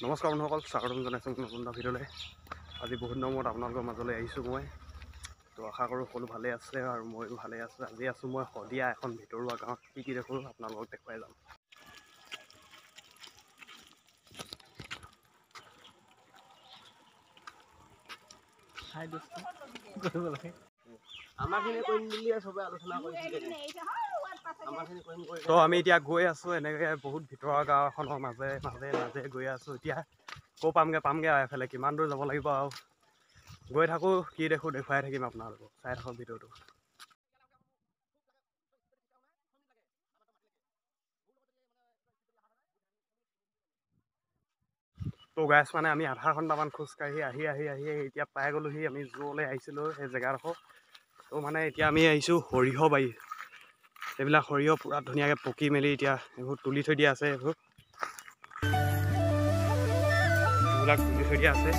নমস্কাৰ বন্ধুসকল, স্বাগতম জনাইছোঁ নতুন এটা ভিডিঅ'লৈ। আজি বহুত দিনৰ মূৰত আপোনালোকৰ মাজলৈ আহিছোঁ মই। তো আশা কৰোঁ সকলো ভালে আছে আৰু ময়ো ভালে আছোঁ। আজি আছোঁ মই শদিয়া এখন ভিতৰুৱা গাঁৱত। কি দেখোঁ আপোনালোকক দেখুৱাই যাম। তো আমি এতিয়া গৈ আছোঁ এনেকৈ বহুত ভিতৰুৱা গাঁও এখনৰ মাজে গৈ আছোঁ। এতিয়া ক'ৰ পামগৈ আৰু এফালে কিমান দূৰ যাব লাগিব আৰু গৈ থাকোঁ। কি দেখোঁ দেখুৱাই থাকিম আপোনালোকক, চাই থাকক ভিডিঅ'টো। তো গাইছ মানে আমি আধা ঘণ্টামান খোজকাঢ়ি আহি এতিয়া পাই গ'লোহি আমি য'লৈ আহিছিলোঁ সেই জেগাডোখৰ। তো মানে এতিয়া আমি আহিছোঁ সৰিয়হ বাৰী। এইবিলাক সৰিয়হ পূৰা ধুনীয়াকৈ পকি মেলি এতিয়া এইবোৰ তুলি থৈ দিয়া আছে। এইবিলাক তুলি থৈ দিয়া আছে।